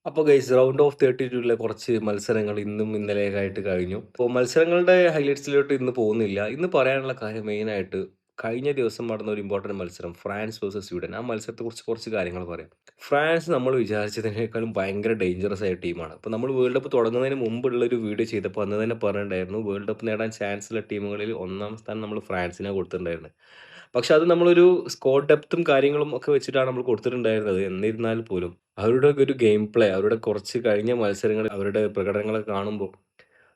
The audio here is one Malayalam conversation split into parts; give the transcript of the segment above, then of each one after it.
അപ്പോൾ ഗൈസ് റൗണ്ട് ഓഫ് 32ലെ കുറച്ച് മത്സരങ്ങൾ ഇന്നും ഇന്നലെയൊക്കെ ആയിട്ട് കഴിഞ്ഞു. അപ്പോൾ മത്സരങ്ങളുടെ ഹൈലൈറ്റ്സിലോട്ട് ഇന്ന് പോകുന്നില്ല. ഇന്ന് പറയാനുള്ള കാര്യം മെയിനായിട്ട് കഴിഞ്ഞ ദിവസം നടന്ന ഒരു ഇമ്പോർട്ടന്റ് മത്സരം ഫ്രാൻസ് വേഴ്സസ് സ്വീഡൻ. ആ മത്സരത്തെക്കുറിച്ച് കുറച്ച് കാര്യങ്ങൾ പറയാം. ഫ്രാൻസ് നമ്മൾ വിചാരിച്ചതിനേക്കാളും ഭയങ്കര ഡേഞ്ചറസ് ആയ ടീമാണ്. അപ്പോൾ നമ്മൾ വേൾഡ് കപ്പ് തുടങ്ങുന്നതിന് മുമ്പുള്ള ഒരു വീഡിയോ ചെയ്തപ്പോൾ അന്ന് തന്നെ പറഞ്ഞിട്ടുണ്ടായിരുന്നു വേൾഡ് കപ്പ് നേടാൻ ചാൻസുള്ള ടീമുകളിൽ ഒന്നാം സ്ഥാനം നമ്മൾ ഫ്രാൻസിനാണ് കൊടുത്തിട്ടുണ്ടായിരുന്നത്. പക്ഷെ അത് നമ്മളൊരു സ്ക്വാഡ് ഡെപ്തും കാര്യങ്ങളും ഒക്കെ വെച്ചിട്ടാണ് നമ്മൾ കൊടുത്തിട്ടുണ്ടായിരുന്നത്. എന്നിരുന്നാൽ പോലും അവരുടെ ഒരു ഗെയിം പ്ലേ, അവരുടെ കുറച്ച് കഴിഞ്ഞ മത്സരങ്ങളിൽ അവരുടെ പ്രകടനങ്ങളൊക്കെ കാണുമ്പോൾ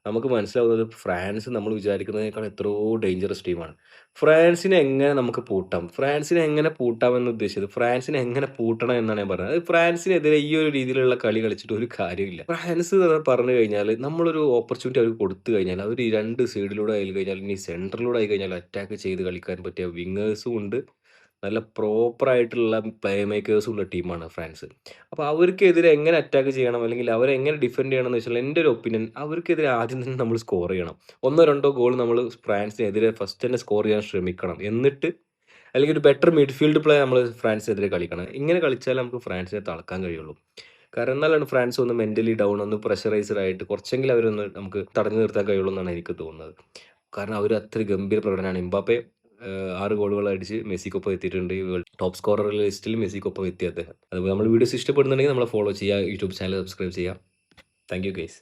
നമുക്ക് മനസ്സിലാവുന്നത് ഫ്രാൻസ് നമ്മൾ വിചാരിക്കുന്നതിനേക്കാൾ എത്രയോ ഡേഞ്ചറസ് ടീമാണ്. ഫ്രാൻസിനെ എങ്ങനെ നമുക്ക് പൂട്ടാം? ഫ്രാൻസിനെ എങ്ങനെ പൂട്ടാമെന്ന് ഉദ്ദേശിച്ചത് ഫ്രാൻസിനെ എങ്ങനെ പൂട്ടണം എന്നാണ് ഞാൻ പറഞ്ഞത്. അത് ഫ്രാൻസിനെതിരെ ഈ ഒരു രീതിയിലുള്ള കളി കളിച്ചിട്ട് ഒരു കാര്യമില്ല. ഫ്രാൻസ് എന്ന് പറഞ്ഞു കഴിഞ്ഞാൽ നമ്മളൊരു ഓപ്പർച്യൂണിറ്റി അവർക്ക് കൊടുത്തു കഴിഞ്ഞാൽ അവർ ഈ 2 സൈഡിലൂടെ ആയി കഴിഞ്ഞാൽ ഇനി സെൻട്രലിലൂടെ ആയി കഴിഞ്ഞാൽ അറ്റാക്ക് ചെയ്ത് കളിക്കാൻ പറ്റിയ വിങ്ങേഴ്സും ഉണ്ട്. നല്ല പ്രോപ്പർ ആയിട്ടുള്ള പ്ലേ മേക്കേഴ്സും ഉള്ള ടീമാണ് ഫ്രാൻസ്. അപ്പോൾ അവർക്കെതിരെ എങ്ങനെ അറ്റാക്ക് ചെയ്യണം അല്ലെങ്കിൽ അവരെങ്ങനെ ഡിഫെൻഡ് ചെയ്യണം എന്ന് വെച്ചാൽ എൻ്റെ ഒരു ഒപ്പീനിയൻ അവർക്കെതിരെ ആദ്യം തന്നെ നമ്മൾ സ്കോർ ചെയ്യണം. 1 2 ഗോൾ നമ്മൾ ഫ്രാൻസിനെതിരെ ഫസ്റ്റ് തന്നെ സ്കോർ ചെയ്യാൻ ശ്രമിക്കണം. എന്നിട്ട് അല്ലെങ്കിൽ ഒരു ബെറ്റർ മിഡ്ഫീൽഡ് പ്ലേ നമ്മൾ ഫ്രാൻസിനെതിരെ കളിക്കണം. ഇങ്ങനെ കളിച്ചാലേ നമുക്ക് ഫ്രാൻസിനെ തളക്കാൻ കഴിയുള്ളൂ. കാരണം എന്നാലാണ് ഫ്രാൻസ് ഒന്ന് മെന്റലി ഡൗൺ ഒന്ന് പ്രഷറൈസ്ഡ് ആയിട്ട് കുറച്ചെങ്കിലും അവരൊന്ന് നമുക്ക് തടഞ്ഞു നിർത്താൻ കഴിയുള്ളൂ എന്നാണ് എനിക്ക് തോന്നുന്നത്. കാരണം അവർ അത്ര ഗംഭീര പ്രകടനമാണ്. എംബാപ്പെ 6 ഗോളുകൾ അടിച്ച് മെസ്സിക്കൊപ്പം എത്തിയിട്ടുണ്ട്. വേൾഡ് ടോപ്പ് സ്കോറർ ലിസ്റ്റിൽ മെസ്സിക്കൊപ്പം എത്തി അദ്ദേഹം. അതുപോലെ നമ്മുടെ വീഡിയോസ് ഇഷ്ടപ്പെടുന്നുണ്ടെങ്കിൽ നമ്മളെ ഫോളോ ചെയ്യുക. യൂട്യൂബ് ചാനൽ സബ്സ്ക്രൈബ് ചെയ്യുക. Thank you guys.